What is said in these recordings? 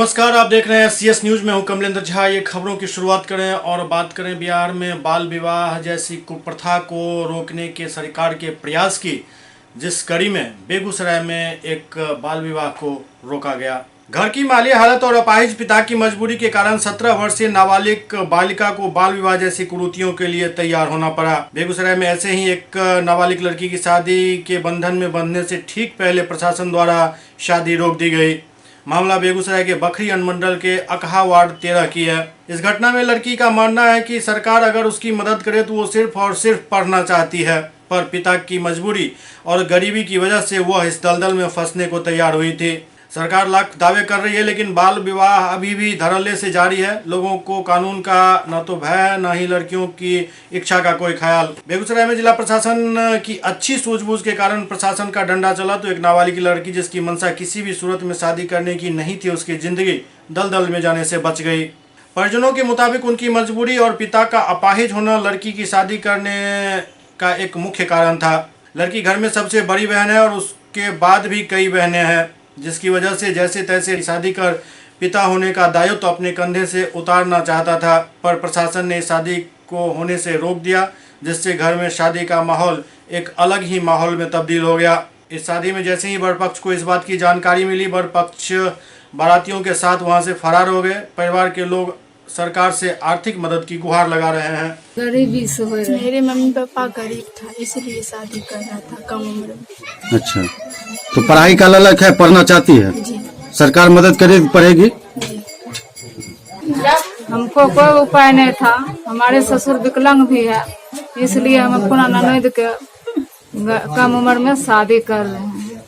नमस्कार, आप देख रहे हैं CS न्यूज में हूं कमलेंद्र झा। ये खबरों की शुरुआत करें और बात करें बिहार में बाल विवाह जैसी कुप्रथा को रोकने के सरकार के प्रयास की, जिस कड़ी में बेगूसराय में एक बाल विवाह को रोका गया। घर की माली हालत और अपाहिज पिता की मजबूरी के कारण 17 वर्षीय नाबालिग बालिका को बाल विवाह जैसी कुरीतियों के लिए तैयार होना पड़ा। बेगूसराय में ऐसे ही एक नाबालिग लड़की की शादी के बंधन में बंधने से ठीक पहले प्रशासन द्वारा शादी रोक दी गई। मामला बेगूसराय के बखरी अनुमंडल के अकहा वार्ड 13 की है। इस घटना में लड़की का मानना है कि सरकार अगर उसकी मदद करे तो वो सिर्फ और सिर्फ पढ़ना चाहती है, पर पिता की मजबूरी और गरीबी की वजह से वह इस दलदल में फंसने को तैयार हुई थी। सरकार लाख दावे कर रही है, लेकिन बाल विवाह अभी भी धड़ल्ले से जारी है। लोगों को कानून का न तो भय, न ही लड़कियों की इच्छा का कोई ख्याल। बेगूसराय में जिला प्रशासन की अच्छी सूझबूझ के कारण प्रशासन का डंडा चला तो एक नाबालिग लड़की जिसकी मंशा किसी भी सूरत में शादी करने की नहीं थी, उसकी जिंदगी दलदल में जाने से बच गई। परिजनों के मुताबिक उनकी मजबूरी और पिता का अपाहिज होना लड़की की शादी करने का एक मुख्य कारण था। लड़की घर में सबसे बड़ी बहन है और उसके बाद भी कई बहनें हैं, जिसकी वजह से जैसे तैसे शादी कर पिता होने का दायित्व तो अपने कंधे से उतारना चाहता था, पर प्रशासन ने शादी को होने से रोक दिया, जिससे घर में शादी का माहौल एक अलग ही माहौल में तब्दील हो गया। इस शादी में जैसे ही वर पक्ष को इस बात की जानकारी मिली, वर पक्ष बारातियों के साथ वहां से फरार हो गए। परिवार के लोग सरकार से आर्थिक मदद की गुहार लगा रहे हैं। गरीबी से हो रहा है। मेरे मम्मी पापा गरीब था, इसलिए शादी कर रहा था कम उम्र में। अच्छा, तो पढ़ाई का लालच है, पढ़ना चाहती है जी। सरकार मदद करे पड़ेगी। हमको कोई उपाय नहीं था, हमारे ससुर विकलांग भी है, इसलिए हम अपना ननद के कम उम्र में शादी कर रहे हैं।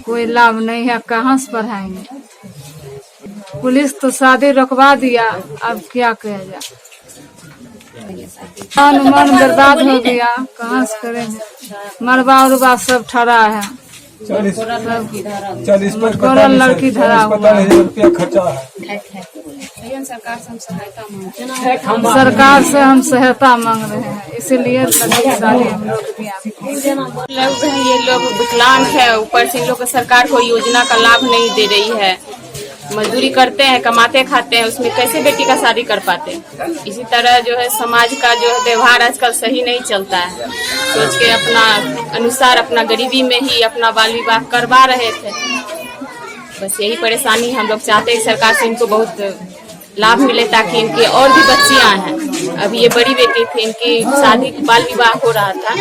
कोई लाभ नहीं है, कहाँ से पढ़ाएंगे। पुलिस तो शादी रोकवा दिया, अब क्या किया जाए। मन बर्बाद हो गया, कहाँ से करेंगे। मरबा उरबा सब ठरा है, 40 लड़की धरा हुआ है। सरकार से हम सहायता मांग रहे हैं, इसीलिए शादी हम लोग ये लोग विकलांग है, ऊपर से इन लोग सरकार को योजना का लाभ नहीं दे रही है। मजदूरी करते हैं, कमाते खाते हैं, उसमें कैसे बेटी का शादी कर पाते हैं। इसी तरह जो है समाज का जो है व्यवहार आजकल सही नहीं चलता है। सोच के अपना अनुसार अपना गरीबी में ही अपना बाल विवाह करवा रहे थे। बस यही परेशानी हम लोग चाहते हैं सरकार से इनको बहुत लाभ मिले, ताकि इनकी और भी बच्चियां हैं। अभी ये बड़ी बेटी थी, इनकी शादी बाल विवाह हो रहा था।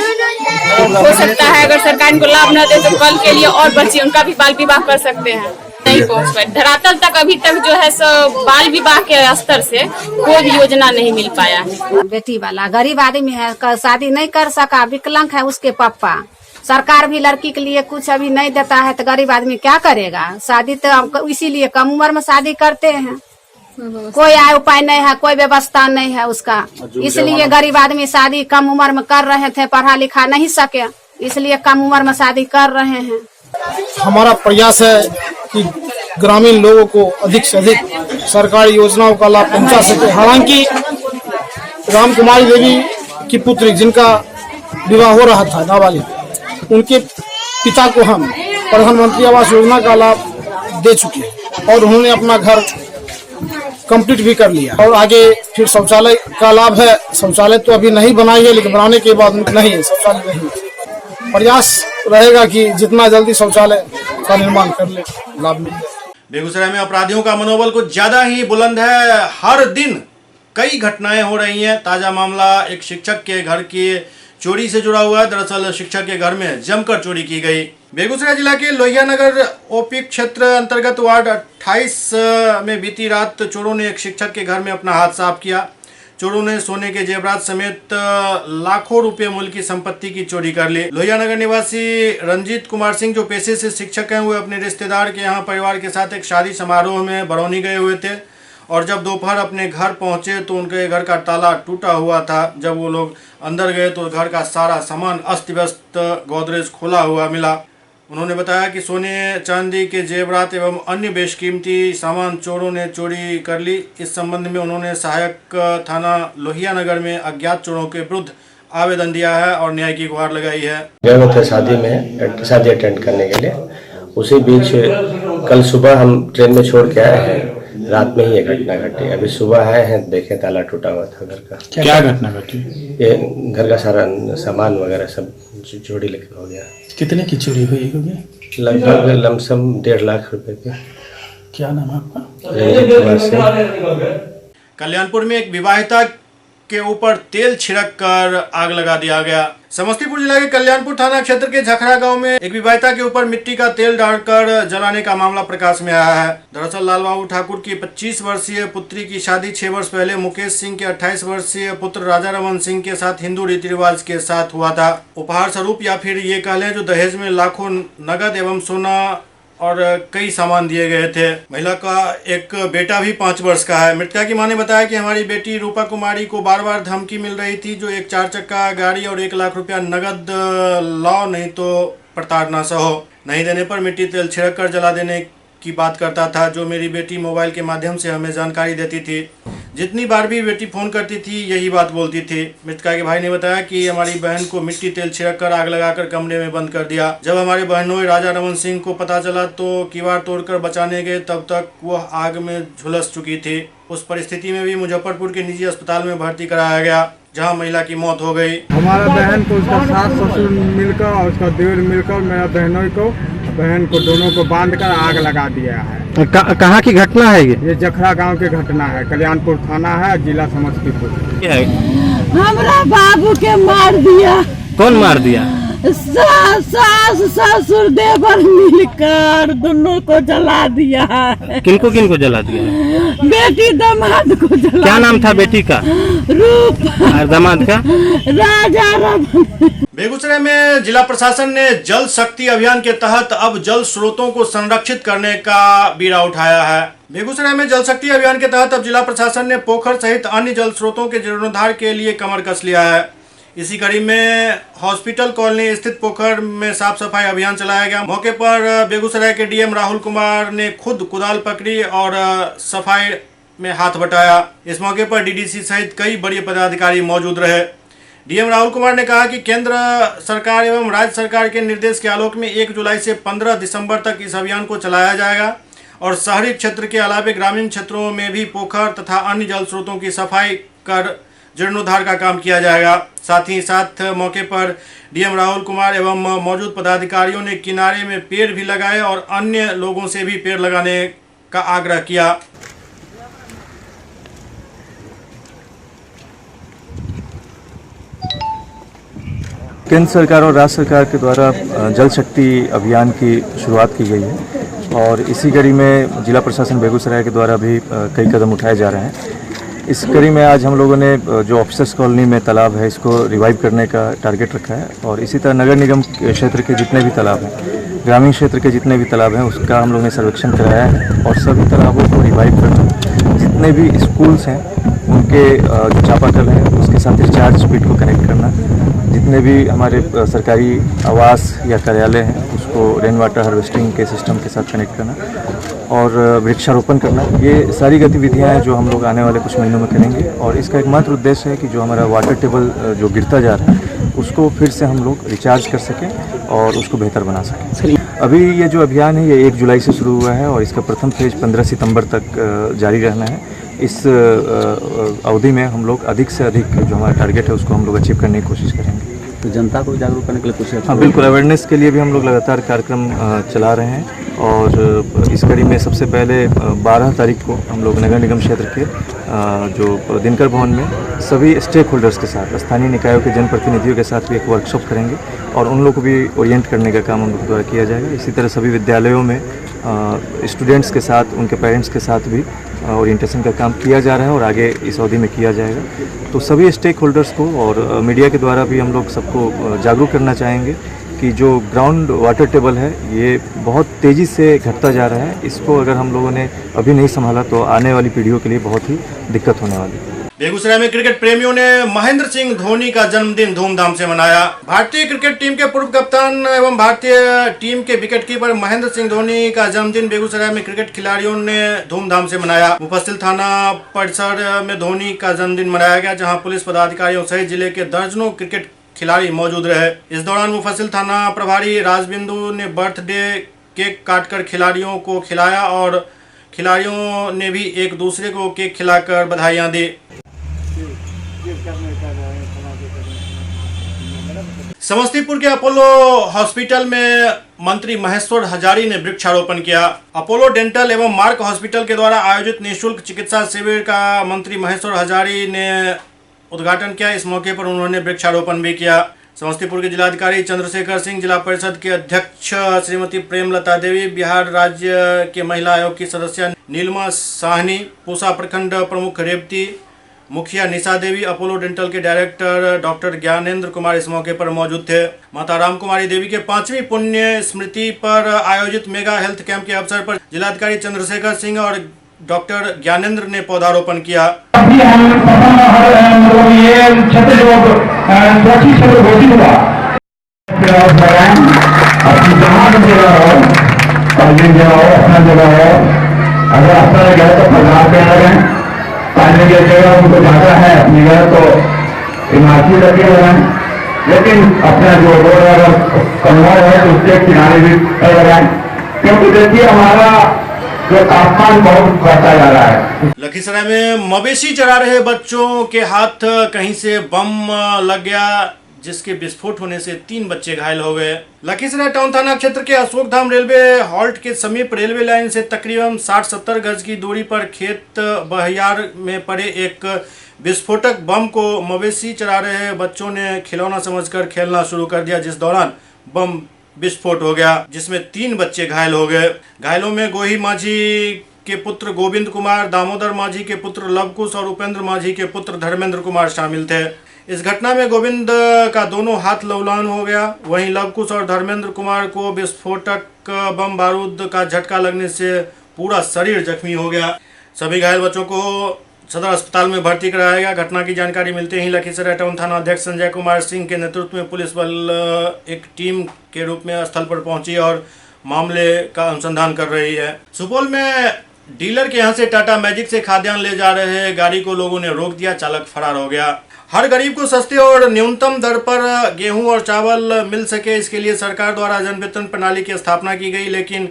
हो सकता है अगर सरकार इनको लाभ न दे तो कल के लिए और बच्ची उनका भी बाल विवाह कर सकते हैं। नहीं पहुँच पाए धरातल तक, अभी तक जो है सो बाल विवाह के स्तर से कोई भी योजना नहीं मिल पाया है। बेटी वाला गरीब आदमी है, शादी नहीं कर सका, विकलांग है उसके पापा। सरकार भी लड़की के लिए कुछ अभी नहीं देता है, तो गरीब आदमी क्या करेगा। शादी तो इसीलिए कम उम्र में शादी करते हैं, कोई आय उपाय नहीं है, कोई व्यवस्था नहीं है उसका। इसलिए गरीब आदमी शादी कम उम्र में कर रहे थे, पढ़ा लिखा नहीं सके, इसलिए कम उम्र में शादी कर रहे हैं। हमारा प्रयास है कि ग्रामीण लोगों को अधिक से अधिक सरकारी योजनाओं का लाभ पहुंचा सके। हालांकि राम कुमारी देवी की पुत्री जिनका विवाह हो रहा था नाबालिग, उनके पिता को हम प्रधानमंत्री आवास योजना का लाभ दे चुके हैं और उन्होंने अपना घर कंप्लीट भी कर लिया। और आगे फिर शौचालय का लाभ है। शौचालय तो अभी नहीं बनाई है, लेकिन बनाने के बाद नहीं है, शौचालय नहीं। प्रयास रहेगा कि जितना जल्दी शौचालय का निर्माण कर ले, लाभ मिले। बेगूसराय में अपराधियों का मनोबल कुछ ज्यादा ही बुलंद है। हर दिन कई घटनाएं हो रही हैं। ताजा मामला एक शिक्षक के घर की चोरी से जुड़ा हुआ है। दरअसल शिक्षक के घर में जमकर चोरी की गई। बेगूसराय जिला के लोहिया नगर ओपी क्षेत्र अंतर्गत वार्ड 28 में बीती रात चोरों ने एक शिक्षक के घर में अपना हाथ साफ किया। चोरों ने सोने के जेवरात समेत लाखों रुपए मूल्य की संपत्ति की चोरी कर ली। लोहिया नगर निवासी रंजीत कुमार सिंह, जो पेशे से शिक्षक हैं, वो अपने रिश्तेदार के यहाँ परिवार के साथ एक शादी समारोह में बरौनी गए हुए थे और जब दोपहर अपने घर पहुंचे तो उनके घर का ताला टूटा हुआ था। जब वो लोग अंदर गए तो घर का सारा सामान अस्त व्यस्त, गोदरेज खुला हुआ मिला। उन्होंने बताया कि सोने चांदी के जेवरात एवं अन्य बेशकीमती सामान चोरों ने चोरी कर ली। इस संबंध में उन्होंने सहायक थाना लोहिया नगर में अज्ञात चोरों के विरुद्ध आवेदन दिया है और न्याय की गुहार लगाई है। गए थे शादी अटेंड करने के लिए उसी बीच कल सुबह हम ट्रेन में छोड़ के आए हैं, रात में ही ये घटना घटी। अभी सुबह आए हैं, देखे ताला टूटा हुआ था घर का। क्या घटना घटी? ये घर का सारा सामान वगैरह सब चोरी लेके हो गया। कितने की चोरी हुई होगी? लगभग लमसम 1.5 लाख रुपए की। क्या नाम है आपका? रंजीत कुमार सिंह। कल्याणपुर में एक विवाहिता के ऊपर तेल छिड़क कर आग लगा दिया गया। समस्तीपुर जिला के कल्याणपुर थाना क्षेत्र के झखरा गांव में एक विवाहिता के ऊपर मिट्टी का तेल डालकर जलाने का मामला प्रकाश में आया है। दरअसल लालबाबू ठाकुर की 25 वर्षीय पुत्री की शादी 6 वर्ष पहले मुकेश सिंह के 28 वर्षीय पुत्र राजा रमन सिंह के साथ हिंदू रीति रिवाज के साथ हुआ था। उपहार स्वरूप या फिर ये कह लें जो दहेज में लाखों नगद एवं सोना और कई सामान दिए गए थे। महिला का एक बेटा भी 5 वर्ष का है। मृतका की मां ने बताया कि हमारी बेटी रूपा कुमारी को बार बार धमकी मिल रही थी, जो एक 4 चक्का गाड़ी और 1 लाख रुपया नगद लाओ नहीं तो प्रताड़ना सहो। नहीं देने पर मिट्टी तेल छिड़क कर जला देने की बात करता था, जो मेरी बेटी मोबाइल के माध्यम से हमें जानकारी देती थी। जितनी बार भी बेटी फोन करती थी यही बात बोलती थी। मृतका के भाई ने बताया कि हमारी बहन को मिट्टी तेल छिड़क कर आग लगाकर कमरे में बंद कर दिया। जब हमारे बहनोई राजा रमन सिंह को पता चला तो किवाड़ तोड़कर बचाने गए, तब तक वह आग में झुलस चुकी थी। उस परिस्थिति में भी मुजफ्फरपुर के निजी अस्पताल में भर्ती कराया गया, जहां महिला की मौत हो गई। हमारा बहन को उसका सास ससुर मिलकर और उसका देवर मिलकर मेरा बहनोई को बहन को दोनों को बांधकर आग लगा दिया है। कहाँ की घटना है ये जखरा गांव की घटना है, कल्याणपुर थाना है, जिला समस्तीपुर। हमरा बाबू के मार दिया। कौन मार दिया? सास ससुर देवर मिलकर दोनों को जला दिया है। किनको किनको जला दिया? बेटी दामाद को जला। क्या नाम था बेटी का? रूप। और दामाद का? राजा रमन। बेगूसराय में जिला प्रशासन ने जल शक्ति अभियान के तहत अब जल स्रोतों को संरक्षित करने का बीड़ा उठाया है। बेगूसराय में जल शक्ति अभियान के तहत अब जिला प्रशासन ने पोखर सहित अन्य जल स्रोतों के जीर्णोद्धार के लिए कमर कस लिया है। इसी कड़ी में हॉस्पिटल कॉलोनी स्थित पोखर में साफ सफाई अभियान चलाया गया। मौके पर बेगूसराय के डीएम राहुल कुमार ने खुद कुदाल पकड़ी और सफाई में हाथ बटाया। इस मौके पर डीडीसी सहित कई बड़े पदाधिकारी मौजूद रहे। डीएम राहुल कुमार ने कहा कि केंद्र सरकार एवं राज्य सरकार के निर्देश के आलोक में 1 जुलाई से 15 दिसंबर तक इस अभियान को चलाया जाएगा और शहरी क्षेत्र के अलावा ग्रामीण क्षेत्रों में भी पोखर तथा अन्य जल स्रोतों की सफाई कर जीर्णोद्धार का काम किया जाएगा। साथ ही साथ मौके पर डीएम राहुल कुमार एवं मौजूद पदाधिकारियों ने किनारे में पेड़ भी लगाए और अन्य लोगों से भी पेड़ लगाने का आग्रह किया। केंद्र सरकार और राज्य सरकार के द्वारा जल शक्ति अभियान की शुरुआत की गई है और इसी कड़ी में जिला प्रशासन बेगूसराय के द्वारा भी कई कदम उठाए जा रहे हैं। इस कड़ी में आज हम लोगों ने जो ऑफिसर्स कॉलोनी में तालाब है इसको रिवाइव करने का टारगेट रखा है और इसी तरह नगर निगम क्षेत्र के जितने भी तालाब हैं, ग्रामीण क्षेत्र के जितने भी तालाब हैं उसका हम लोगों ने सर्वेक्षण कराया है और सभी तालाबों को रिवाइव करना, जितने भी स्कूल्स हैं उनके जो चापाकल हैं उसके साथ रिचार्ज स्पीड को कनेक्ट करना, जितने भी हमारे सरकारी आवास या कार्यालय हैं उसको रेन वाटर हार्वेस्टिंग के सिस्टम के साथ कनेक्ट करना और वृक्षारोपण करना, ये सारी गतिविधियां हैं जो हम लोग आने वाले कुछ महीनों में करेंगे। और इसका एकमात्र उद्देश्य है कि जो हमारा वाटर टेबल जो गिरता जा रहा है उसको फिर से हम लोग रिचार्ज कर सकें और उसको बेहतर बना सकें। अभी ये जो अभियान है ये 1 जुलाई से शुरू हुआ है और इसका प्रथम फेज 15 सितंबर तक जारी रहना है। इस अवधि में हम लोग अधिक से अधिक जो हमारा टारगेट है उसको हम लोग अचीव करने की कोशिश करेंगे। तो जनता को जागरूक करने के लिए कुछ? हाँ बिल्कुल, अवेयरनेस के लिए भी हम लोग लगातार कार्यक्रम चला रहे हैं और इस कड़ी में सबसे पहले 12 तारीख को हम लोग नगर निगम क्षेत्र के जो दिनकर भवन में सभी स्टेक होल्डर्स के साथ, स्थानीय निकायों के जनप्रतिनिधियों के साथ भी एक वर्कशॉप करेंगे और उन लोगों को भी ओरिएंट करने का काम हम लोग द्वारा किया जाएगा। इसी तरह सभी विद्यालयों में स्टूडेंट्स के साथ, उनके पेरेंट्स के साथ भी ओरिएंटेशन का काम किया जा रहा है और आगे इस अवधि में किया जाएगा। तो सभी स्टेक होल्डर्स को और मीडिया के द्वारा भी हम लोग सबको जागरूक करना चाहेंगे कि जो ग्राउंड वाटर टेबल है ये बहुत तेज़ी से घटता जा रहा है। इसको अगर हम लोगों ने अभी नहीं संभाला तो आने वाली पीढ़ियों के लिए बहुत ही दिक्कत होने वाली है। बेगूसराय में क्रिकेट प्रेमियों ने महेंद्र सिंह धोनी का जन्मदिन धूमधाम से मनाया। भारतीय क्रिकेट टीम के पूर्व कप्तान एवं भारतीय टीम के विकेटकीपर महेंद्र सिंह धोनी का जन्मदिन बेगूसराय में क्रिकेट खिलाड़ियों ने धूमधाम से मनाया। मुफस्सिल थाना परिसर में धोनी का जन्मदिन मनाया गया, जहां पुलिस पदाधिकारियों सहित जिले के दर्जनों क्रिकेट खिलाड़ी मौजूद रहे। इस दौरान मुफस्सिल थाना प्रभारी राजबिंदु ने बर्थडे केक काटकर खिलाड़ियों को खिलाया और खिलाड़ियों ने भी एक दूसरे को केक खिलाकर बधाइयां दी। समस्तीपुर के अपोलो हॉस्पिटल में मंत्री महेश्वर हजारी ने वृक्षारोपण किया। अपोलो डेंटल एवं मार्क हॉस्पिटल के द्वारा आयोजित निःशुल्क चिकित्सा शिविर का मंत्री महेश्वर हजारी ने उद्घाटन किया। इस मौके पर उन्होंने वृक्षारोपण भी किया। समस्तीपुर के जिलाधिकारी चंद्रशेखर सिंह, जिला परिषद के अध्यक्ष श्रीमती प्रेमलता देवी, बिहार राज्य के महिला आयोग की सदस्य नीलमा साहनी, पूसा प्रखंड प्रमुख रेवती, मुखिया निशा देवी, अपोलो डेंटल के डायरेक्टर डॉक्टर ज्ञानेंद्र कुमार इस मौके पर मौजूद थे। माता राम कुमारी देवी के 5वीं पुण्य स्मृति पर आयोजित मेगा हेल्थ कैंप के अवसर पर जिलाधिकारी चंद्रशेखर सिंह और डॉक्टर ज्ञानेंद्र ने पौधारोपण किया। पानी की जगह उनको जाता है अपनी घर तो इमारती लगे हुए हैं, लेकिन अपना जो रोड है कन्वर है तो उसके किनारे भी लगाएं, क्योंकि देखिए हमारा जो तापमान बहुत बढ़ता जा रहा है। लखीसराय में मवेशी चरा रहे बच्चों के हाथ कहीं से बम लग गया, जिसके विस्फोट होने से 3 बच्चे घायल हो गए। लखीसराय टाउन थाना क्षेत्र के अशोकधाम रेलवे हॉल्ट के समीप रेलवे लाइन से तकरीबन 60-70 गज की दूरी पर खेत बहियार में पड़े एक विस्फोटक बम को मवेशी चरा रहे बच्चों ने खिलौना समझकर खेलना शुरू कर दिया, जिस दौरान बम विस्फोट हो गया, जिसमें 3 बच्चे घायल हो गए। घायलों में गोही माझी के पुत्र गोविंद कुमार, दामोदर माझी के पुत्र लवकुश और उपेंद्र माझी के पुत्र धर्मेंद्र कुमार शामिल थे। इस घटना में गोविंद का दोनों हाथ लवलान हो गया, वहीं लवकुश और धर्मेंद्र कुमार को विस्फोटक बम बारूद का झटका लगने से पूरा शरीर जख्मी हो गया। सभी घायल बच्चों को सदर अस्पताल में भर्ती कराया गया। घटना की जानकारी मिलते ही लखीसराय टाउन थाना अध्यक्ष संजय कुमार सिंह के नेतृत्व में पुलिस बल एक टीम के रूप में स्थल पर पहुंची और मामले का अनुसंधान कर रही है। सुपौल में डीलर के यहां से टाटा मैजिक से खाद्यान्न ले जा रहे गाड़ी को लोगों ने रोक दिया, चालक फरार हो गया। हर गरीब को सस्ते और न्यूनतम दर पर गेहूं और चावल मिल सके, इसके लिए सरकार द्वारा जन वितरण प्रणाली की स्थापना की गई, लेकिन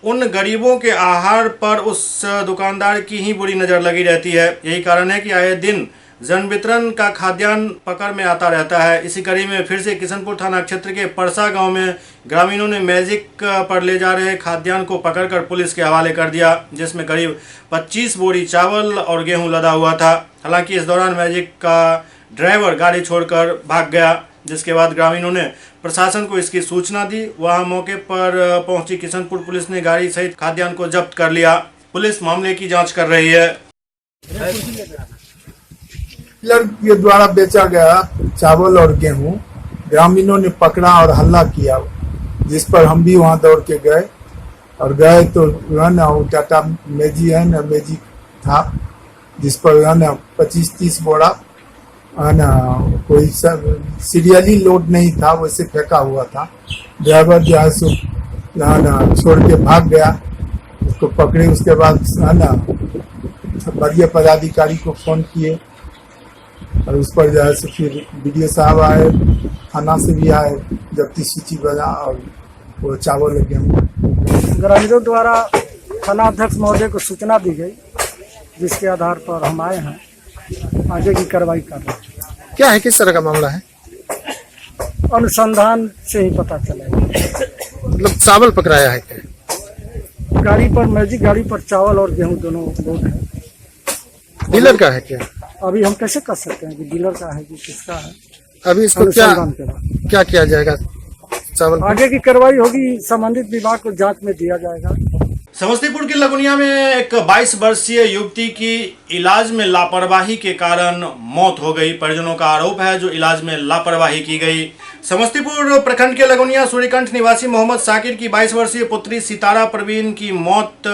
उन गरीबों के आहार पर उस दुकानदार की ही बुरी नज़र लगी रहती है। यही कारण है कि आए दिन जन वितरण का खाद्यान्न पकड़ में आता रहता है। इसी कड़ी में फिर से किशनपुर थाना क्षेत्र के परसा गांव में ग्रामीणों ने मैजिक पर ले जा रहे खाद्यान्न को पकड़कर पुलिस के हवाले कर दिया, जिसमें करीब 25 बोरी चावल और गेहूं लदा हुआ था। हालांकि इस दौरान मैजिक का ड्राइवर गाड़ी छोड़कर भाग गया, जिसके बाद ग्रामीणों ने प्रशासन को इसकी सूचना दी। वहां मौके पर पहुंची किशनपुर पुलिस ने गाड़ी सहित खाद्यान्न को जब्त कर लिया। पुलिस मामले की जाँच कर रही है। डीलर के द्वारा बेचा गया चावल और गेहूं ग्रामीणों ने पकड़ा और हल्ला किया, जिस पर हम भी वहां दौड़ के गए और गए तो ना टाटा मैजिक है ना मैजिक था, जिस पर ना 25-30 बोरा ना कोई सीरियली लोड नहीं था, वैसे फेंका हुआ था। ड्राइवर जो है सो ना छोड़ के भाग गया, उसको पकड़े। उसके बाद ना वरीय पदाधिकारी को फोन किए और उस पर जो है सो फिर बीडीओ साहब आए, थाना से भी आए, जब्ती सूची बना और वो चावल और गेहूँ ग्रामीणों द्वारा थाना अध्यक्ष महोदय को सूचना दी गई, जिसके आधार पर हम आए हैं, आगे की कार्रवाई कर रहे हैं। क्या है, किस तरह का मामला है? अनुसंधान से ही पता चलेगा। मतलब चावल पकड़ाया है क्या? गाड़ी पर मैजिक गाड़ी पर चावल और गेहूं दोनों लोड है। डीलर का है क्या? अभी हम कैसे कर सकते हैं कि डीलर का है कि किसका है? अभी इसको क्या किया जाएगा? चावल आगे की कार्रवाई होगी, संबंधित विभाग को जांच में दिया जाएगा। समस्तीपुर के लगुनिया में एक 22 वर्षीय युवती की इलाज में लापरवाही के कारण मौत हो गई। परिजनों का आरोप है जो इलाज में लापरवाही की गई। समस्तीपुर प्रखंड के लगुनिया सूर्यकंठ निवासी मोहम्मद साकिर की 22 वर्षीय पुत्री सितारा परवीन की मौत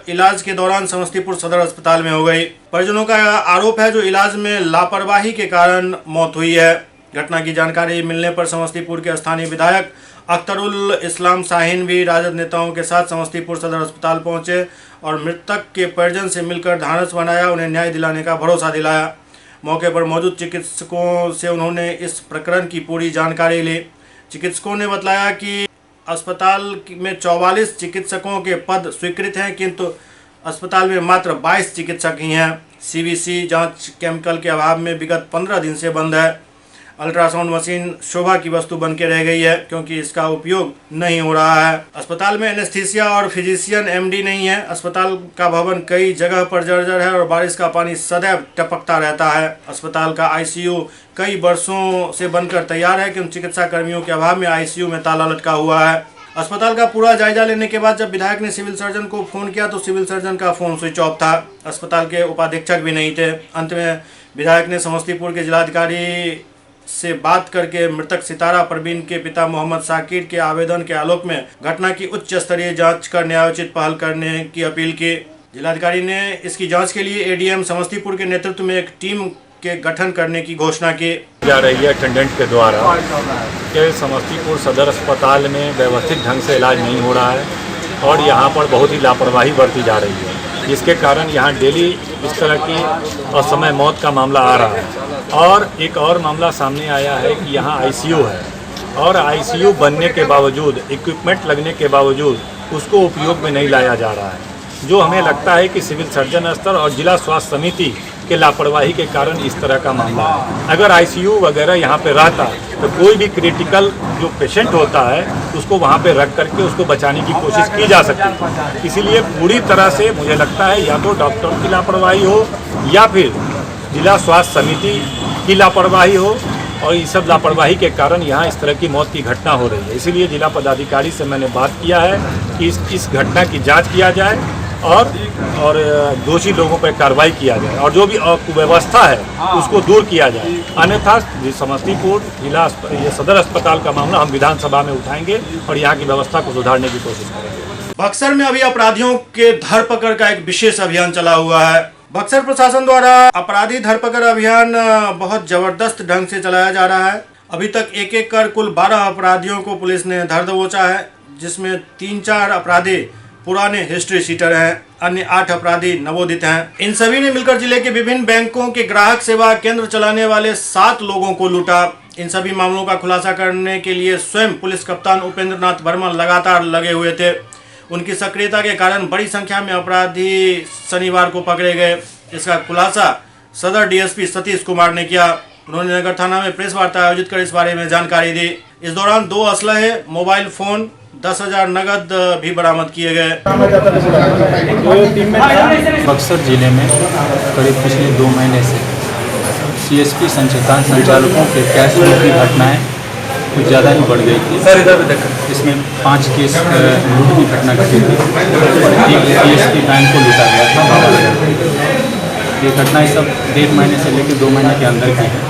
इलाज के दौरान समस्तीपुर सदर अस्पताल में हो गई। परिजनों का आरोप है जो इलाज में लापरवाही के कारण मौत हुई है। घटना की जानकारी मिलने पर समस्तीपुर के स्थानीय विधायक अख्तरुल इस्लाम शाहीन भी राजद नेताओं के साथ समस्तीपुर सदर अस्पताल पहुंचे और मृतक के परिजन से मिलकर ढांढस बनाया, उन्हें न्याय दिलाने का भरोसा दिलाया। मौके पर मौजूद चिकित्सकों से उन्होंने इस प्रकरण की पूरी जानकारी ली। चिकित्सकों ने बताया कि अस्पताल में 44 चिकित्सकों के पद स्वीकृत हैं, किंतु अस्पताल में मात्र 22 चिकित्सक ही हैं। सीवीसी जांच केमिकल के अभाव में विगत 15 दिन से बंद है। अल्ट्रासाउंड मशीन शोभा की वस्तु बन के रह गई है, क्योंकि इसका उपयोग नहीं हो रहा है। अस्पताल में एनेस्थीसिया और फिजिशियन एमडी नहीं है। अस्पताल का भवन कई जगह पर जर्जर है और बारिश का पानी सदैव टपकता रहता है। अस्पताल का आईसीयू कई वर्षों से बनकर तैयार है, क्योंकि चिकित्सा कर्मियों के अभाव में आईसीयू में ताला लटका हुआ है। अस्पताल का पूरा जायजा लेने के बाद जब विधायक ने सिविल सर्जन को फोन किया तो सिविल सर्जन का फोन स्विच ऑफ था। अस्पताल के उपाधीक्षक भी नहीं थे। अंत में विधायक ने समस्तीपुर के जिलाधिकारी से बात करके मृतक सितारा परवीन के पिता मोहम्मद साकिर के आवेदन के आलोक में घटना की उच्च स्तरीय जांच कर न्यायोचित पहल करने की अपील की। जिलाधिकारी ने इसकी जांच के लिए एडीएम समस्तीपुर के नेतृत्व में एक टीम के गठन करने की घोषणा की जा रही है अटेंडेंट के द्वारा कि समस्तीपुर सदर अस्पताल में व्यवस्थित ढंग से इलाज नहीं हो रहा है और यहाँ पर बहुत ही लापरवाही बरती जा रही है। इसके कारण यहाँ डेली इस तरह की असमय मौत का मामला आ रहा है। और एक और मामला सामने आया है कि यहाँ आईसीयू है और आईसीयू बनने के बावजूद, इक्विपमेंट लगने के बावजूद उसको उपयोग में नहीं लाया जा रहा है, जो हमें लगता है कि सिविल सर्जन स्तर और जिला स्वास्थ्य समिति के लापरवाही के कारण इस तरह का मामला है। अगर आईसीयू वगैरह यहाँ पे रहता तो कोई भी क्रिटिकल जो पेशेंट होता है उसको वहाँ पे रख करके उसको बचाने की कोशिश की जा सकती। इसीलिए पूरी तरह से मुझे लगता है या तो डॉक्टर की लापरवाही हो या फिर जिला स्वास्थ्य समिति की लापरवाही हो, और इस सब लापरवाही के कारण यहाँ इस तरह की मौत की घटना हो रही है। इसीलिए जिला पदाधिकारी से मैंने बात किया है कि इस घटना की जांच किया जाए और दोषी लोगों पर कार्रवाई किया जाए और जो भी कुव्यवस्था है उसको दूर किया जाए। अन्यथा समस्तीपुर जिला ये सदर अस्पताल का मामला हम विधानसभा में उठाएंगे और यहाँ की व्यवस्था को सुधारने की कोशिश करेंगे। बक्सर में अभी अपराधियों के धरपकड़ का एक विशेष अभियान चला हुआ है। बक्सर प्रशासन द्वारा अपराधी धरपकड़ अभियान बहुत जबरदस्त ढंग से चलाया जा रहा है। अभी तक एक एक कर कुल 12 अपराधियों को पुलिस ने धर दबोचा है, जिसमें 3-4 अपराधी पुराने हिस्ट्री शीटर हैं, अन्य 8 अपराधी नवोदित हैं। इन सभी ने मिलकर जिले के विभिन्न बैंकों के ग्राहक सेवा केंद्र चलाने वाले 7 लोगों को लूटा। इन सभी मामलों का खुलासा करने के लिए स्वयं पुलिस कप्तान उपेंद्र नाथ वर्मा लगातार लगे हुए थे। उनकी सक्रियता के कारण बड़ी संख्या में अपराधी शनिवार को पकड़े गए। इसका खुलासा सदर डीएसपी सतीश कुमार ने किया। उन्होंने नगर थाना में प्रेस वार्ता आयोजित कर इस बारे में जानकारी दी। इस दौरान 2 असलहे, मोबाइल फोन, 10,000 नगद भी बरामद किए गए। बक्सर जिले में करीब पिछले 2 महीने से सीएसपी संचालकों के कैश लूट की घटनाएं कुछ ज़्यादा ही बढ़ गई थी। इसमें 5 केस लूट की घटना घटी थी और एक सीएसपी बैंक को लूटा गया था। ये घटनाएं सब 1.5 महीने से लेकर 2 महीने के अंदर की हैं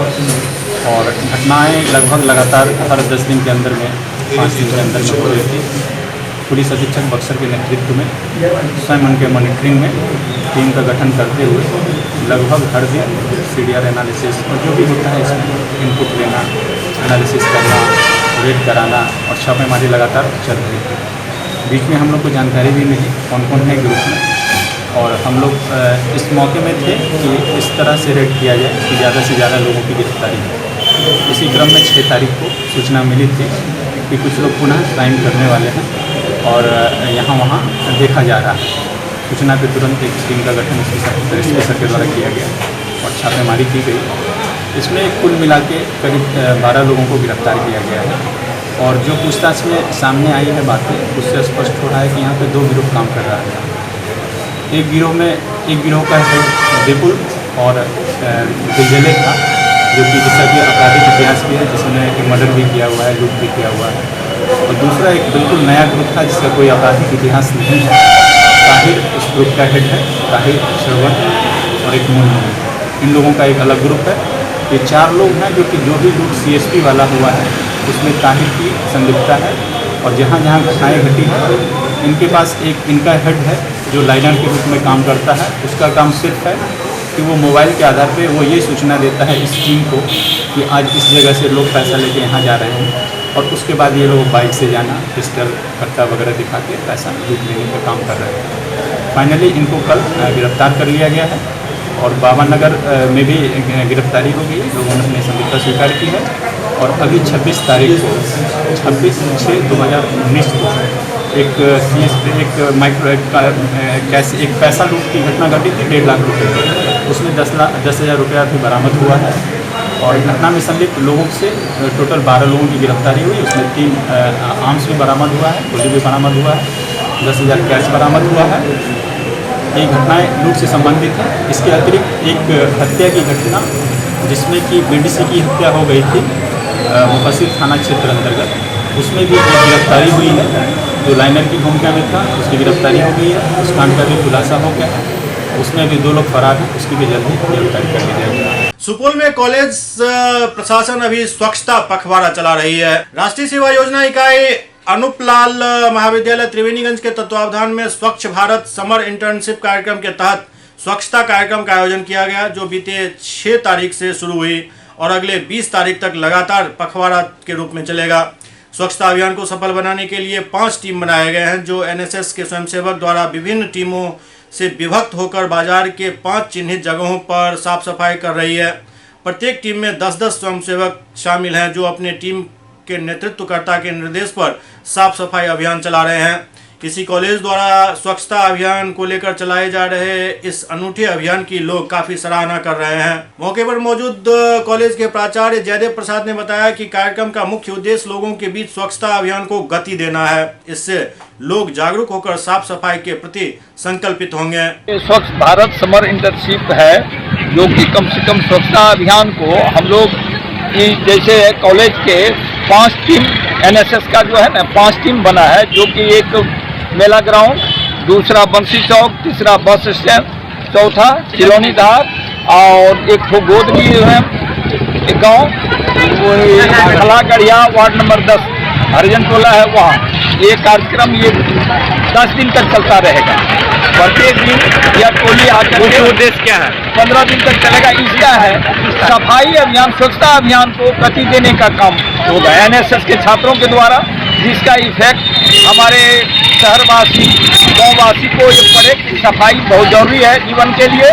और घटनाएं लगभग लगातार हर 10 दिन के अंदर में 5 दिन के अंदर में हो रही थी। पुलिस अधीक्षक बक्सर के नेतृत्व में स्वयं उनके मॉनिटरिंग में टीम का गठन करते हुए लगभग हर दिन सीडीआर एनालिसिस और जो भी होता है इसमें इनपुट लेना, एनालिसिस करना, रेड कराना और छापेमारी लगातार चल रही थी। बीच में हम लोग को जानकारी भी मिली कौन कौन है ग्रुप में, और हम लोग इस मौके में थे कि इस तरह से रेड किया जाए कि ज़्यादा से ज़्यादा लोगों की गिरफ्तारी हो। इसी क्रम में 6 तारीख को सूचना मिली थी कि कुछ लोग पुनः क्राइम करने वाले हैं और यहाँ वहाँ देखा जा रहा है। सूचना पे तुरंत एक टीम का गठन एसपी सर के द्वारा किया गया और छापेमारी की गई। इसमें कुल मिला के करीब 12 लोगों को गिरफ्तार किया गया है और जो पूछताछ में सामने आई है बातें उससे स्पष्ट हो रहा है कि यहाँ पे 2 गिरोह काम कर रहा है। एक गिरोह का हेड विपुल और दिलजले था, जो कि जिसका कि आपराधिक इतिहास भी है, जिसने मर्डर भी किया हुआ है, लूट भी किया हुआ है। और दूसरा एक बिल्कुल नया ग्रुप था जिसका कोई आपराधिक इतिहास नहीं है। ताहिर उस ग्रुप का हेड है, ताहिर, श्रवण और एक मूल। इन लोगों का एक अलग ग्रुप है। ये 4 लोग हैं जो कि जो भी लूट सीएसपी वाला हुआ है उसमें ताहिर की संलिप्तता है और जहाँ जहाँ घटनाएँ घटी हैं इनके पास एक इनका हेड है जो लाइनर के रूप में काम करता है। उसका काम सिर्फ है कि वो मोबाइल के आधार पे वो ये सूचना देता है इस टीम को कि आज इस जगह से लोग पैसा लेके यहाँ जा रहे हैं और उसके बाद ये लोग बाइक से जाना, पिस्टल, कट्टा वगैरह दिखा के पैसा लूट लेने का काम कर रहे हैं। फाइनली इनको कल गिरफ्तार कर लिया गया है और बाबा नगर में भी गिरफ्तारी हो गई। लोगों ने अपनी संलिप्तता स्वीकार की है और अभी 26 तारीख को 26/6/2019 को एक पैसा लूट की घटना घटी थी 1.5 लाख रुपये की। उसमें 10,000 रुपया भी बरामद हुआ है और घटना में संलिप्त लोगों से टोटल 12 लोगों की गिरफ्तारी हुई। उसमें 3 आर्म्स भी बरामद हुआ है, गोली भी बरामद हुआ है, 10,000 कैश बरामद हुआ है। ये घटनाएं लूट से संबंधित है। इसके अतिरिक्त एक हत्या की घटना जिसमें कि बीडीसी की हत्या हो गई थी मुफस्सिल थाना क्षेत्र अंतर्गत, उसमें भी एक गिरफ्तारी हुई है। जो लाइनर की भूमिका में था उसकी गिरफ्तारी हो गई है। उस कांड का भी खुलासा हो गया है। उसमें भी 2 लोग फरार हैं, उसकी भी जल्दी गिरफ्तारी कर ली जाएगी। सुपौल में कॉलेज प्रशासन अभी स्वच्छता पखवाड़ा चला रही है। राष्ट्रीय सेवा योजना इकाई अनुपलाल महाविद्यालय त्रिवेणीगंज के तत्वावधान में स्वच्छ भारत समर इंटर्नशिप कार्यक्रम के तहत स्वच्छता कार्यक्रम का आयोजन किया गया, जो बीते 6 तारीख से शुरू हुई और अगले 20 तारीख तक लगातार पखवाड़ा के रूप में चलेगा। स्वच्छता अभियान को सफल बनाने के लिए 5 टीम बनाए गए हैं, जो एनएसएस के स्वयंसेवक द्वारा विभिन्न टीमों से विभक्त होकर बाजार के 5 चिन्हित जगहों पर साफ सफाई कर रही है। प्रत्येक टीम में 10-10 स्वयंसेवक शामिल हैं, जो अपने टीम के नेतृत्वकर्ता के निर्देश पर साफ सफाई अभियान चला रहे हैं। किसी कॉलेज द्वारा स्वच्छता अभियान को लेकर चलाए जा रहे इस अनूठे अभियान की लोग काफी सराहना कर रहे हैं। मौके पर मौजूद कॉलेज के प्राचार्य जयदेव प्रसाद ने बताया कि कार्यक्रम का मुख्य उद्देश्य लोगों के बीच स्वच्छता अभियान को गति देना है। इससे लोग जागरूक होकर साफ सफाई के प्रति संकल्पित होंगे। स्वच्छ भारत समर इंटर्नशिप है, जो कि कम से कम स्वच्छता अभियान को हम लोग जैसे कॉलेज के 5 टीम एनएसएस का जो है ना 5 टीम बना है, जो कि एक मेला ग्राउंड, दूसरा बंसी चौक, तीसरा बस स्टैंड, चौथा चिलौनी धार और एक गोद भी है एक गाँव खला गढ़िया वार्ड नंबर 10 हरिजन टोला है वहाँ। ये कार्यक्रम ये 10 दिन तक चलता रहेगा। प्रत्येक दिन यह टोली आकर के उद्देश्य क्या है 15 दिन तक चलेगा। इसका है सफाई अभियान, स्वच्छता अभियान को गति देने का काम होगा एनएसएस के छात्रों के द्वारा, जिसका इफेक्ट हमारे शहरवासी गाँववासी को ये पड़े कि सफाई बहुत जरूरी है जीवन के लिए।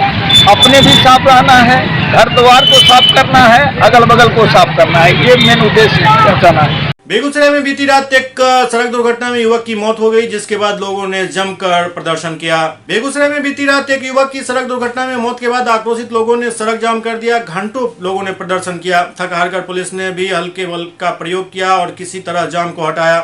अपने भी साफ रहना है, घर द्वार को साफ करना है, अगल बगल को साफ करना है, ये मेन उद्देश्य पहुँचाना है। बेगूसराय में बीती रात एक सड़क दुर्घटना में युवक की मौत हो गई, जिसके बाद लोगों ने जमकर प्रदर्शन किया। बेगूसराय में बीती रात एक युवक की सड़क दुर्घटना में मौत के बाद आक्रोशित लोगों ने सड़क जाम कर दिया। घंटों लोगों ने प्रदर्शन किया। थक हार कर पुलिस ने भी हल्के बल का प्रयोग किया और किसी तरह जाम को हटाया।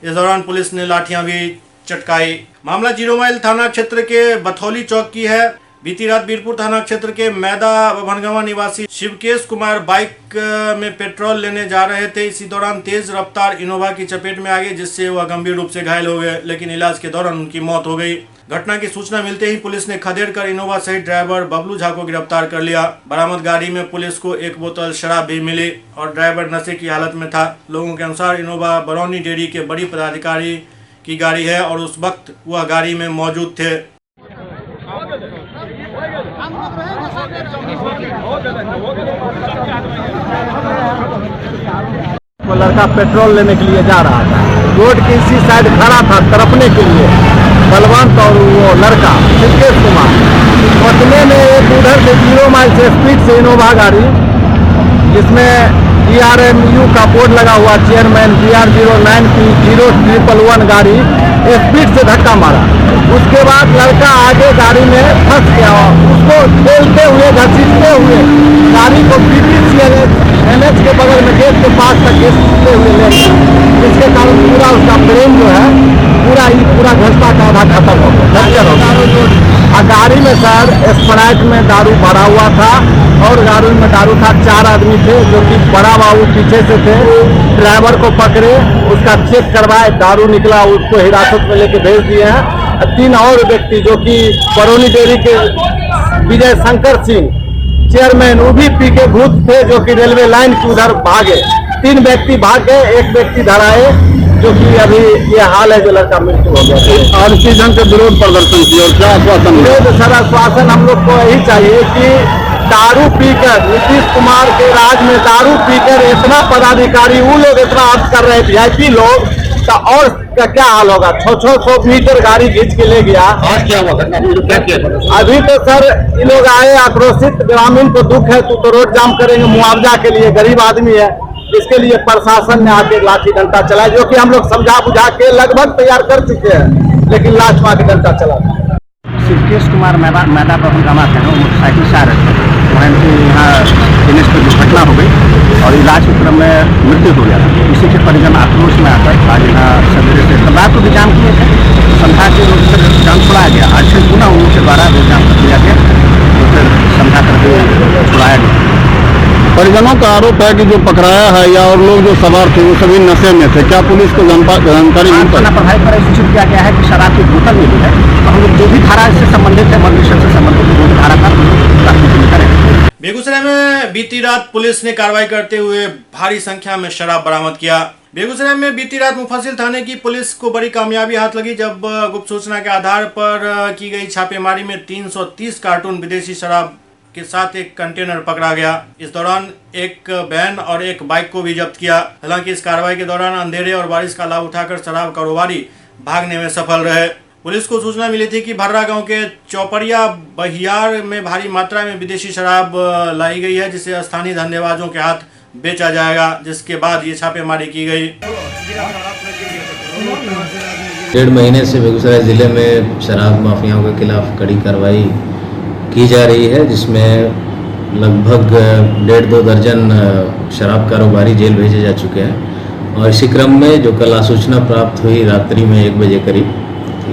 इस दौरान पुलिस ने लाठियां भी चटकाई। मामला 0 माइल थाना क्षेत्र के बथौली चौक की है। बीती रात बीरपुर थाना क्षेत्र के मैदा भनगवा निवासी शिवकेश कुमार बाइक में पेट्रोल लेने जा रहे थे। इसी दौरान तेज रफ्तार इनोवा की चपेट में आ गए, जिससे वह गंभीर रूप से घायल हो गए, लेकिन इलाज के दौरान उनकी मौत हो गई। घटना की सूचना मिलते ही पुलिस ने खदेड़ कर इनोवा सहित ड्राइवर बबलू झा को गिरफ्तार कर लिया। बरामद गाड़ी में पुलिस को 1 बोतल शराब भी मिली और ड्राइवर नशे की हालत में था। लोगों के अनुसार इनोवा बरौनी डेयरी के बड़ी पदाधिकारी की गाड़ी है और उस वक्त वह गाड़ी में मौजूद थे। वो लड़का पेट्रोल लेने के लिए जा रहा था, रोड की इसी साइड खड़ा था तरफने के लिए बलवंत और वो लड़का शिवकेश कुमार। उतने में एक उधर से 0 माइल से स्पीड से इनोवा गाड़ी, जिसमें DRMU का बोर्ड लगा हुआ चेयरमैन BR09 की 0111 गाड़ी स्पीड से धक्का मारा। उसके बाद लड़का आगे गाड़ी में फंस गया, उसको खेलते हुए घसीटते हुए गाड़ी को NH के बगल में गेट के पास तक घसीटते हुए ले गया, जिसके कारण पूरा उसका ब्रेन जो है पूरा घसता का आधा खत्म हो गया। गाड़ी में सर स्प्राइट में दारू भरा हुआ था और गाड़ी में दारू था। 4 आदमी थे, जो कि बड़ा बाबू पीछे से थे। ड्राइवर को पकड़े, उसका चेक करवाए, दारू निकला, उसको हिरासत में लेके भेज दिए हैं। 3 और व्यक्ति जो कि बरौनी डेयरी के विजय शंकर सिंह चेयरमैन, वो भी पी के भूत थे, जो कि रेलवे लाइन की उधर भागे। 3 व्यक्ति भाग गए, 1 व्यक्ति धराए, जो कि अभी ये हाल है, जो लड़का मृत्यु हो गया। और किस ढंग से विरोध प्रदर्शन किया और क्या आश्वासन? सर आश्वासन हम लोग को यही चाहिए कि दारू पीकर नीतीश कुमार के राज में दारू पीकर इतना पदाधिकारी वो लोग इतना अर्थ कर रहे VIP लोग, तो और क्या हाल होगा। 600 मीटर गाड़ी खींच के ले गया। क्या हुआ? अभी तो सर ये लोग आए आक्रोशित, ग्रामीण को दुख है, तू तो रोड जाम करेंगे मुआवजा के लिए, गरीब आदमी है, इसके लिए प्रशासन ने आके लाठी डंडा चलाया, जो कि हम लोग समझा बुझा के लगभग तैयार कर चुके हैं, लेकिन लास्ट में आके डंडा चला। शिवकेश कुमार मैदा पर हंगामा थे, वो मोटरसाइकिल से आ रहे थे, वहाँ इनकी यहाँ दिनेश पर दुर्घटना हो गई और इलाज के क्रम में मृत्यु हो गया। इसी के परिजन आक्रोश में आकर आज यहाँ सवेरे से रात को भी जाम किए थे, संध्या के रोड से जाम छुड़ाया गया। आज फिर पुनः उनके द्वारा रोड जाम कर दिया गया, तो फिर समझा करके छुड़ाया गया। परिजनों का आरोप है कि जो पकड़ाया है या और लोग जो सवार थे वो सभी नशे में थे। क्या पुलिस को जानकारी मिली? थाना प्रभारी पर सूचित किया गया है कि शराब की बोतल मिली है और हम लोग जो भी धारा इससे संबंधित है, मर्डर से संबंधित जो भी धारा का प्राथमिकी करेंगे। बेगूसराय में बीती रात पुलिस ने कार्रवाई करते हुए भारी संख्या में शराब बरामद किया। बेगूसराय में बीती रात मुफस्सिल थाने की पुलिस को बड़ी कामयाबी हाथ लगी जब गुप्त सूचना के आधार पर की गई छापेमारी में 330 कार्टून विदेशी शराब के साथ एक कंटेनर पकड़ा गया। इस दौरान एक वैन और एक बाइक को भी जब्त किया। हालांकि इस कार्रवाई के दौरान अंधेरे और बारिश का लाभ उठाकर शराब कारोबारी भागने में सफल रहे। पुलिस को सूचना मिली थी कि भर्रा गांव के चौपड़िया बहियार में भारी मात्रा में विदेशी शराब लाई गई है, जिसे स्थानीय धंधेबाजों के हाथ बेचा जाएगा, जिसके बाद ये छापेमारी की गई। 1.5 महीने से बेगूसराय जिले में शराब माफियाओं के खिलाफ कड़ी कार्रवाई की जा रही है, जिसमें लगभग 1.5-2 दर्जन शराब कारोबारी जेल भेजे जा चुके हैं। और इसी क्रम में जो कल सूचना प्राप्त हुई रात्रि में 1 बजे करीब,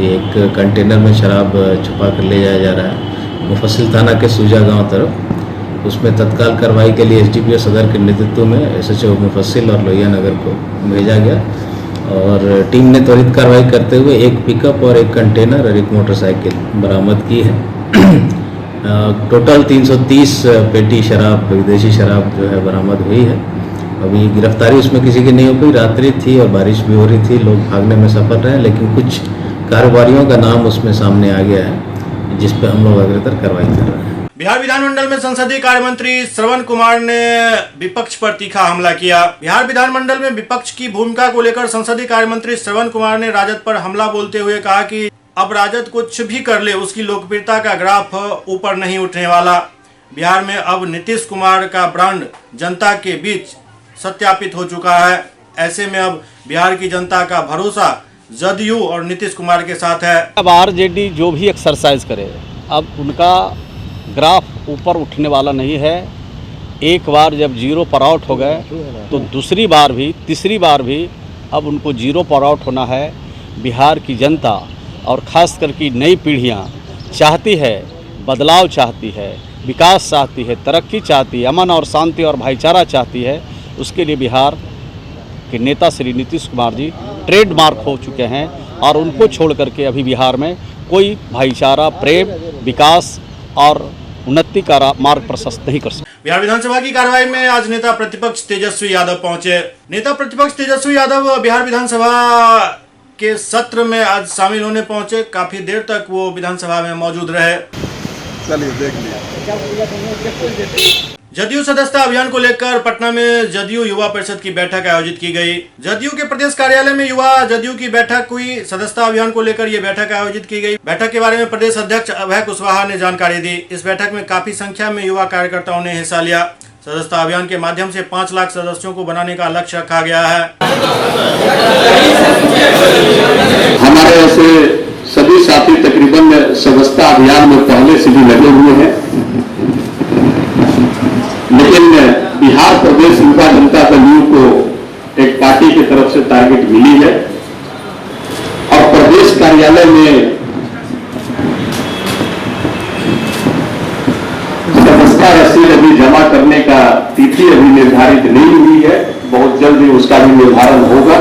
एक कंटेनर में शराब छुपा कर ले जाया जा रहा है मुफस्सिल थाना के सूजा गांव तरफ। उसमें तत्काल कार्रवाई के लिए एसडीपीओ सदर के नेतृत्व में एसएचओ मुफस्सिल और लोहिया नगर को भेजा गया और टीम ने त्वरित कार्रवाई करते हुए एक पिकअप और एक कंटेनर और एक मोटरसाइकिल बरामद की है। टोटल 330 पेटी शराब, विदेशी शराब जो है बरामद हुई है। अभी गिरफ्तारी उसमें किसी की नहीं हो पाई, रात्रि थी और बारिश भी हो रही थी, लोग भागने में सफल रहे, लेकिन कुछ कारोबारियों का नाम उसमें सामने आ गया है, जिस पे हम लोग अग्रतर कार्रवाई कर रहे हैं। बिहार विधानमंडल में संसदीय कार्य मंत्री श्रवण कुमार ने विपक्ष पर तीखा हमला किया। बिहार विधानमंडल में विपक्ष की भूमिका को लेकर संसदीय कार्य मंत्री श्रवण कुमार ने राजद पर हमला बोलते हुए कहा कि अब राजद कुछ भी कर ले, उसकी लोकप्रियता का ग्राफ ऊपर नहीं उठने वाला। बिहार में अब नीतीश कुमार का ब्रांड जनता के बीच सत्यापित हो चुका है। ऐसे में अब बिहार की जनता का भरोसा जदयू और नीतीश कुमार के साथ है। अब आरजेडी जो भी एक्सरसाइज करे, अब उनका ग्राफ ऊपर उठने वाला नहीं है। एक बार जब जीरो पर आउट हो गए तो दूसरी बार भी, तीसरी बार भी अब उनको जीरो पर आउट होना है। बिहार की जनता और ख़ास करके नई पीढ़ियां चाहती है, बदलाव चाहती है, विकास चाहती है, तरक्की चाहती है, अमन और शांति और भाईचारा चाहती है। उसके लिए बिहार के नेता श्री नीतीश कुमार जी ट्रेडमार्क हो चुके हैं और उनको छोड़ करके अभी बिहार में कोई भाईचारा, प्रेम, विकास और उन्नति का मार्ग प्रशस्त नहीं कर सकते। बिहार विधानसभा की कार्रवाई में आज नेता प्रतिपक्ष तेजस्वी यादव पहुंचे। नेता प्रतिपक्ष तेजस्वी यादव बिहार विधानसभा के सत्र में आज शामिल होने पहुंचे। काफी देर तक वो विधानसभा में मौजूद रहे। चलिए देख लिया। जदयू सदस्यता अभियान को लेकर पटना में जदयू युवा परिषद की बैठक आयोजित की गई। जदयू के प्रदेश कार्यालय में युवा जदयू की बैठक हुई। सदस्यता अभियान को लेकर ये बैठक आयोजित की गई। बैठक के बारे में प्रदेश अध्यक्ष अभय कुशवाहा ने जानकारी दी। इस बैठक में काफी संख्या में युवा कार्यकर्ताओं ने हिस्सा लिया। सदस्यता अभियान के माध्यम से 5 लाख सदस्यों को बनाने का लक्ष्य रखा गया है। हमारे ऐसे सभी साथी तकरीबन सदस्यता अभियान में पहले से भी लगे हुए हैं, लेकिन बिहार प्रदेश युवा जनता दल को एक पार्टी की तरफ से टारगेट मिली है और प्रदेश कार्यालय में सदस्यता रसीद अभी जमा करने का तिथि अभी निर्धारित नहीं हुई है। बहुत जल्द ही उसका भी निर्धारण होगा।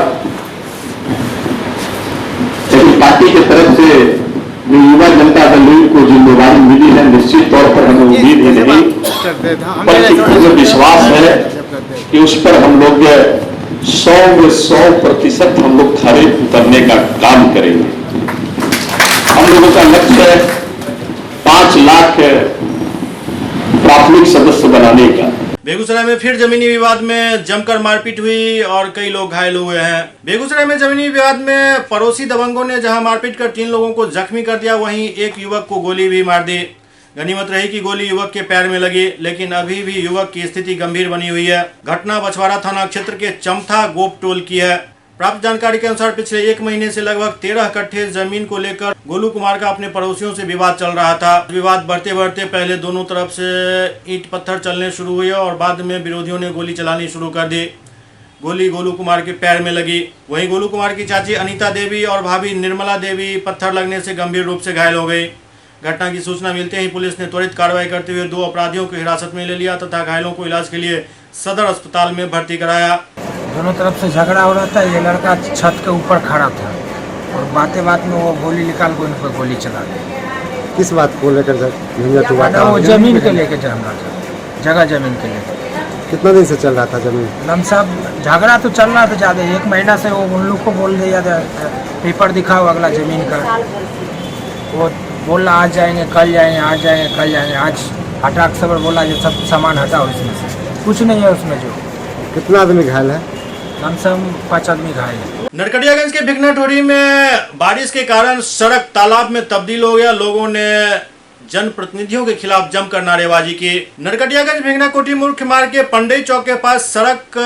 लेकिन पार्टी की तरफ से जो युवा जनता दल को जिम्मेदारी मिली है, निश्चित तौर पर हमें उम्मीद ही नहीं बल्कि मुझे विश्वास है कि उस पर हम लोग 100% हम लोग खरे उतरने का काम करेंगे। हम लोगों का लक्ष्य है 5 लाख प्राथमिक सदस्य बनाने का। बेगूसराय में फिर जमीनी विवाद में जमकर मारपीट हुई और कई लोग घायल हुए हैं। बेगूसराय में जमीनी विवाद में पड़ोसी दबंगों ने जहां मारपीट कर 3 लोगों को जख्मी कर दिया, वहीं एक युवक को गोली भी मार दी। गनीमत रही कि गोली युवक के पैर में लगी, लेकिन अभी भी युवक की स्थिति गंभीर बनी हुई है। घटना बछवाड़ा थाना क्षेत्र के चमथा गोप टोल की है। प्राप्त जानकारी के अनुसार पिछले 1 महीने से लगभग 13 कट्ठे जमीन को लेकर गोलू कुमार का अपने पड़ोसियों से विवाद चल रहा था। विवाद बढ़ते बढ़ते पहले दोनों तरफ से ईंट पत्थर चलने शुरू हुए और बाद में विरोधियों ने गोली चलानी शुरू कर दी। गोली गोलू कुमार के पैर में लगी। वहीं गोलू कुमार की चाची अनीता देवी और भाभी निर्मला देवी पत्थर लगने से गंभीर रूप से घायल हो गई। घटना की सूचना मिलते ही पुलिस ने त्वरित कार्रवाई करते हुए 2 अपराधियों को हिरासत में ले लिया तथा घायलों को इलाज के लिए सदर अस्पताल में भर्ती कराया। दोनों तरफ से झगड़ा हो रहा था। ये लड़का छत के ऊपर खड़ा था और बातें बात में वो गोली निकाल को इन पर गोली चला दी। किस बात को लेकर झंझट हुआ था? वो जमीन के लेके झगड़ा था, जगह जमीन के लेकर। कितना दिन से चल रहा था जमीन? लमसम झगड़ा तो चल रहा था ज़्यादा, 1 महीना से। वो उन लोग को बोल दिया था पेपर दिखाओ अगला जमीन का। वो बोला आज जाएंगे कल जाएंगे, आज जाएंगे कल जाएंगे। आज हटाक सबर बोला जो सब सामान हटाओ इसमें से, कुछ नहीं है उसमें। जो कितना आदमी घायल है? लमसम 5 आदमी घायल है। नरकटियागंज के भिकनाटोरी में बारिश के कारण सड़क तालाब में तब्दील हो गया। लोगों ने जनप्रतिनिधियों के खिलाफ जमकर नारेबाजी की। नरकटियागंज भिकनाकोटी मुख्य मार्ग के पंडई चौक के पास सड़क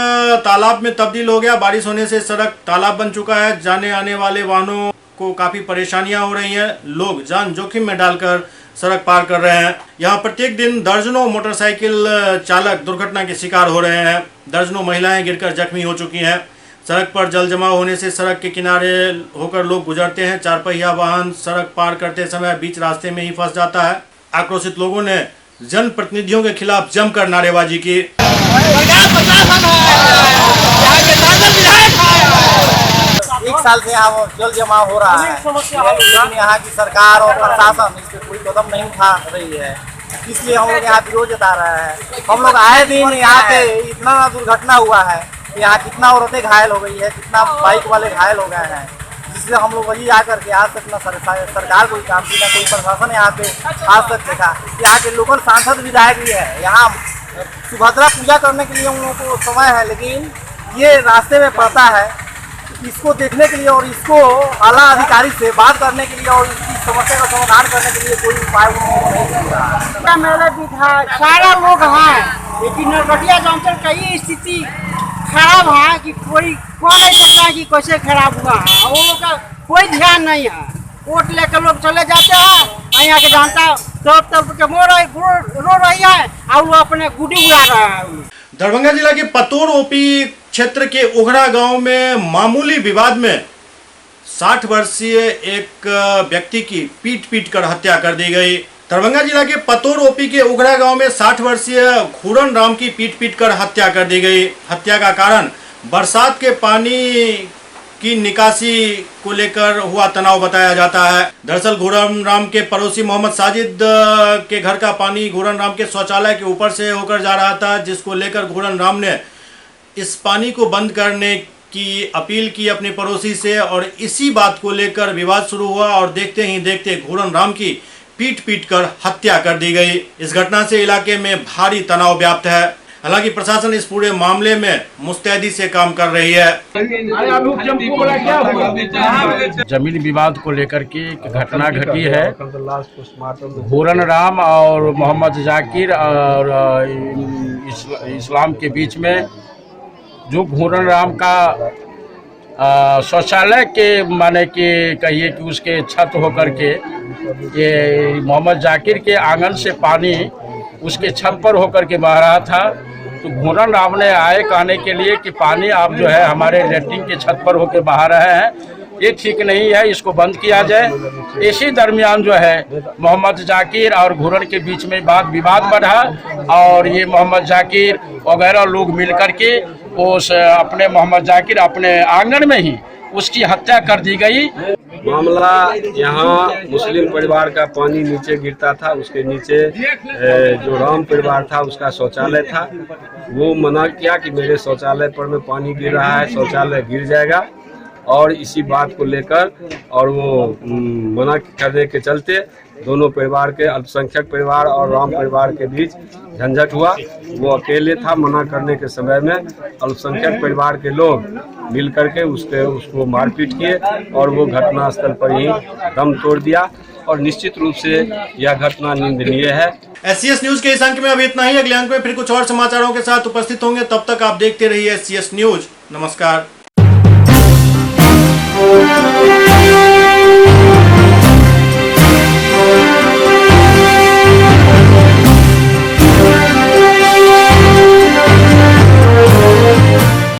तालाब में तब्दील हो गया। बारिश होने से सड़क तालाब बन चुका है। जाने आने वाले वाहनों को काफी परेशानियां हो रही हैं। लोग जान जोखिम में डालकर सड़क पार कर रहे हैं। यहाँ प्रत्येक दिन दर्जनों मोटरसाइकिल चालक दुर्घटना के शिकार हो रहे हैं। दर्जनों महिलाएं गिरकर जख्मी हो चुकी हैं। सड़क पर जल जमाव होने से सड़क के किनारे होकर लोग गुजरते हैं। 4 पहिया वाहन सड़क पार करते समय बीच रास्ते में ही फंस जाता है। आक्रोशित लोगों ने जनप्रतिनिधियों के खिलाफ जमकर नारेबाजी की। 1 साल से यहाँ वो जल जमाव हो रहा है, लेकिन यहाँ की सरकार और प्रशासन इस पर कोई कदम नहीं उठा रही है। इसलिए हम लोग यहाँ विरोध जता रहे हैं। हम लोग आए दिन यहाँ पे इतना दुर्घटना हुआ है, यहाँ कितना औरतें घायल हो गई है, कितना बाइक वाले घायल हो गए हैं, जिससे हम लोग वही आकर के आज तक न सरकार कोई काम की, न कोई प्रशासन यहाँ पे आज तक देखा। यहाँ के लोकल सांसद विधायक भी है। यहाँ सुभद्रा पूजा करने के लिए उन लोगों को समय है, लेकिन ये रास्ते में पड़ता है। इसको देखने के लिए और इसको आला अधिकारी से बात करने के लिए और इसकी समस्या का समाधान करने के लिए कोई उपाय नहीं कर रहा है। मेरे विधायक सारा लोग हैं, लेकिन नरकटियागंज का ये स्थिति खराब है कि कोई कह नहीं सकता कि कैसे खराब हुआ है। वो लोग का कोई ध्यान नहीं है। वोट लेकर लोग चले जाते हैं, यहाँ के जनता तरफ के रो रही है और वो अपने गुड्डी उड़ा रहा है। दरभंगा जिला के पतोर ओपी क्षेत्र के उघरा गांव में मामूली विवाद में 60 वर्षीय एक व्यक्ति की पीट कर हत्या कर दी गई। दरभंगा जिला के पतोर ओपी के उघरा गांव में 60 वर्षीय घूरन राम की पीट कर हत्या कर दी गई। हत्या का कारण बरसात के पानी की निकासी को लेकर हुआ तनाव बताया जाता है। दरअसल घूरन राम के पड़ोसी मोहम्मद साजिद के घर का पानी घूरन राम के शौचालय के ऊपर से होकर जा रहा था, जिसको लेकर घूरन राम ने इस पानी को बंद करने की अपील की अपने पड़ोसी से और इसी बात को लेकर विवाद शुरू हुआ और देखते ही देखते घूरन राम की पीट कर हत्या कर दी गई। इस घटना से इलाके में भारी तनाव व्याप्त है। हालांकि प्रशासन इस पूरे मामले में मुस्तैदी से काम कर रही है। जमीन विवाद को लेकर के एक घटना घटी है। घूरन राम और मोहम्मद जाकिर और इस्लाम के बीच में, जो घूरन राम का शौचालय के माने कि कहिए कि उसके छत होकर के ये मोहम्मद जाकिर के आंगन से पानी उसके छत पर होकर के बह रहा था। तो घूरन राम ने आए कहने के लिए कि पानी आप जो है हमारे लैट्रिन के छत पर होकर बहा रहे हैं, ये ठीक नहीं है, इसको बंद किया जाए। इसी दरमियान जो है मोहम्मद जाकिर और घूरन के बीच में विवाद बढ़ा और ये मोहम्मद जाकिर वगैरह लोग मिल करके उस अपने मोहम्मद जाकिर अपने आंगन में ही उसकी हत्या कर दी गई। मामला यहाँ मुस्लिम परिवार का पानी नीचे गिरता था, उसके नीचे जो राम परिवार था उसका शौचालय था। वो मना किया कि मेरे शौचालय पर में पानी गिर रहा है, शौचालय गिर जाएगा, और इसी बात को लेकर और वो मना करने के चलते दोनों परिवार के, अल्पसंख्यक परिवार और राम परिवार के बीच झंझट हुआ। वो अकेले था, मना करने के समय में अल्पसंख्यक परिवार के लोग मिल करके उसको मारपीट किए और वो घटनास्थल पर ही दम तोड़ दिया। और निश्चित रूप से यह घटना निंदनीय है। SCS न्यूज के इस अंक में अभी इतना ही। अगले अंक में फिर कुछ और समाचारों के साथ उपस्थित होंगे। तब तक आप देखते रहिए SCS न्यूज। नमस्कार।